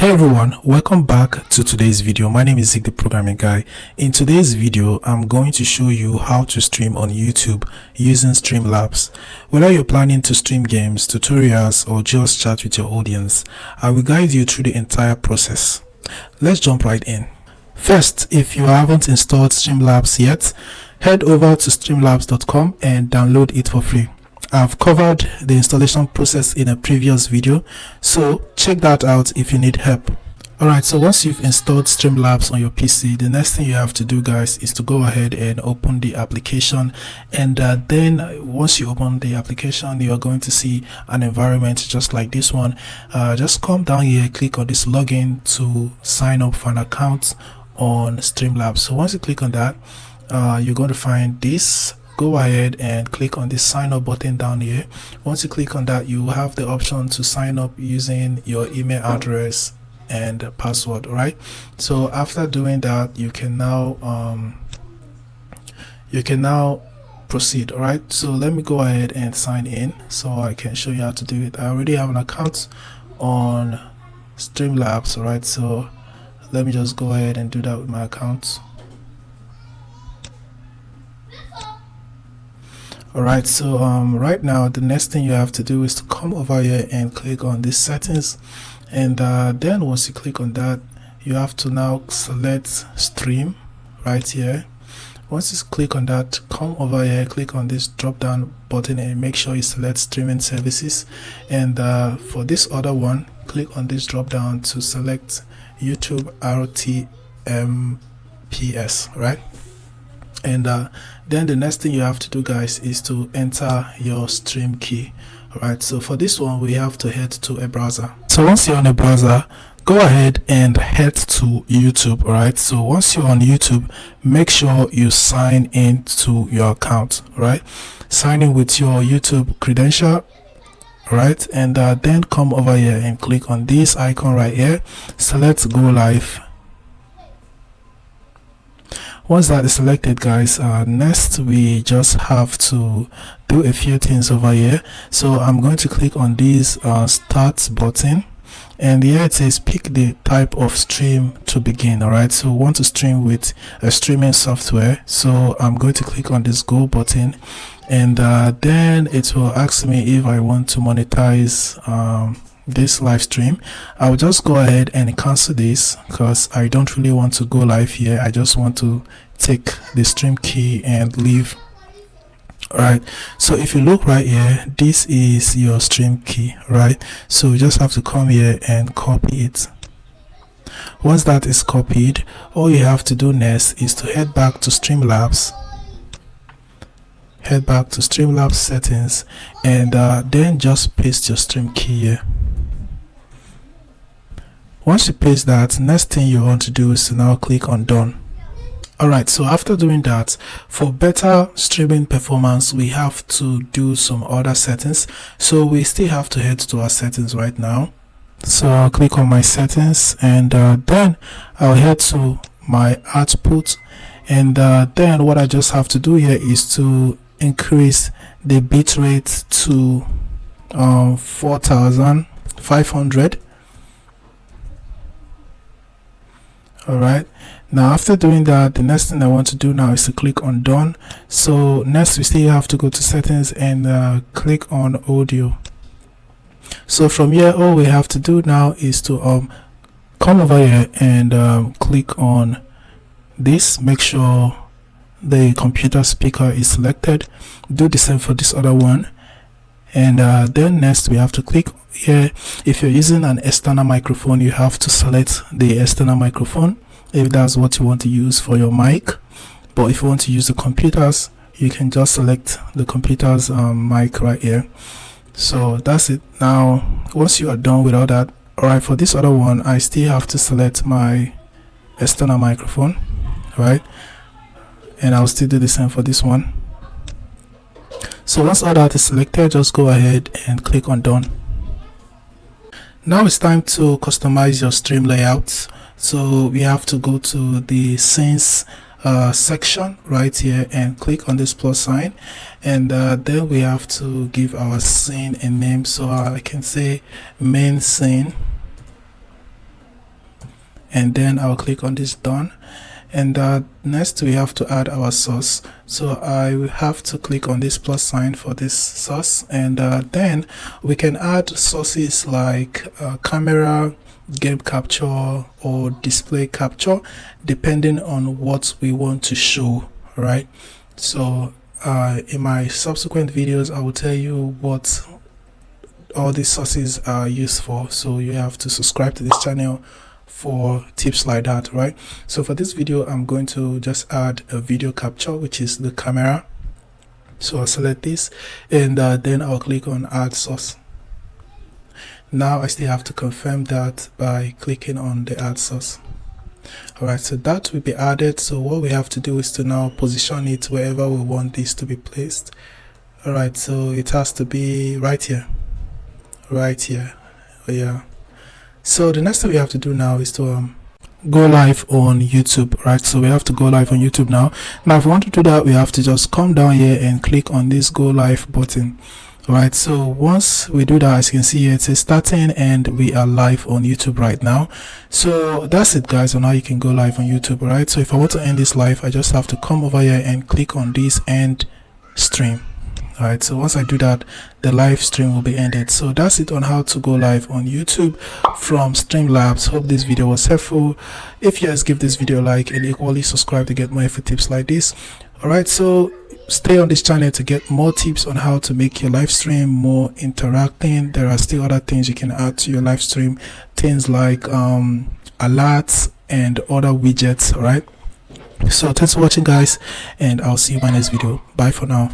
Hey everyone, welcome back to today's video. My name is Zig, the programming guy. In today's video, I'm going to show you how to stream on YouTube using Streamlabs. Whether you're planning to stream games, tutorials, or just chat with your audience, I will guide you through the entire process. Let's jump right in. First, if you haven't installed Streamlabs yet, head over to streamlabs.com and download it for free. I've covered the installation process in a previous video, so check that out if you need help. Alright, so once you've installed Streamlabs on your PC, the next thing you have to do, guys, is to go ahead and open the application. And then once you open the application, you are going to see an environment just like this one. Just come down here, click on this login to sign up for an account on Streamlabs. So once you click on that, you're going to find this. Go ahead and click on this sign up button down here. Once you click on that, you have the option to sign up using your email address and password. All right, so after doing that, you can now proceed. All right, so let me go ahead and sign in so I can show you how to do it. I already have an account on Streamlabs. All right, so let me just go ahead and do that with my account. Alright, so right now the next thing you have to do is to come over here and click on this settings, and then once you click on that, you have to now select stream right here. Once you click on that, come over here, click on this drop down button and make sure you select streaming services, and for this other one, click on this drop down to select YouTube RTMPS, right? And then the next thing you have to do, guys, is to enter your stream key. All right, so for this one, we have to head to a browser. So once you're on a browser, go ahead and head to YouTube. All right, so once you're on YouTube, make sure you sign in to your account. All right, sign in with your YouTube credential. All right, and then come over here and click on this icon right here, select go live. Once that is selected, guys, next we just have to do a few things over here. So I'm going to click on this start button, and here it says pick the type of stream to begin. All right, so we want to stream with a streaming software, so I'm going to click on this go button, and then it will ask me if I want to monetize this live stream. I'll just go ahead and cancel this because I don't really want to go live here. I just want to take the stream key and leave. All right, so if you look right here, this is your stream key, right? So you just have to come here and copy it. Once that is copied, all you have to do next is to head back to Streamlabs, settings, and then just paste your stream key here. Once you paste that, next thing you want to do is to now click on done. Alright, so after doing that, for better streaming performance, we have to do some other settings. So we still have to head to our settings right now. So I'll click on my settings, and then I'll head to my output, and then what I just have to do here is to increase the bitrate to 4500. All right, now after doing that, the next thing I want to do now is to click on done. So next we still have to go to settings and click on audio. So from here, all we have to do now is to come over here and click on this, make sure the computer speaker is selected. Do the same for this other one, and then next we have to click here. If you're using an external microphone, you have to select the external microphone if that's what you want to use for your mic. But if you want to use the computers, you can just select the computer's mic right here. So that's it. Now once you are done with all that, all right, for this other one, I still have to select my external microphone, right? And I'll still do the same for this one. So once all that is selected, just go ahead and click on done. Now it's time to customize your stream layout. So we have to go to the scenes section right here and click on this plus sign, and then we have to give our scene a name. So I can say main scene. and then I'll click on this done. And next we have to add our source, so I will have to click on this plus sign for this source, and then we can add sources like camera, game capture, or display capture, depending on what we want to show, right? So in my subsequent videos I will tell you what all these sources are used for, so you have to subscribe to this channel for tips like that, right? So for this video I'm going to just add a video capture, which is the camera. So I'll select this, and then I'll click on add source. Now I still have to confirm that by clicking on the add source. Alright, so that will be added. So what we have to do is to now position it wherever we want this to be placed. Alright, so it has to be right here. Right here. Yeah. So the next thing we have to do now is to go live on YouTube, right? So we have to go live on YouTube now. Now if we want to do that, we have to just come down here and click on this go live button. Alright, so once we do that, as you can see here, it says starting, and we are live on YouTube right now. So that's it, guys, on how you can go live on YouTube. Alright, so if I want to end this live, I just have to come over here and click on this end stream. Alright, so once I do that, the live stream will be ended. So that's it on how to go live on YouTube from Streamlabs. Hope this video was helpful. If yes, give this video a like and equally subscribe to get more info tips like this. Alright, so stay on this channel to get more tips on how to make your live stream more interacting. There are still other things you can add to your live stream, things like alerts and other widgets. Alright, so thanks for watching, guys, and I'll see you in my next video. Bye for now.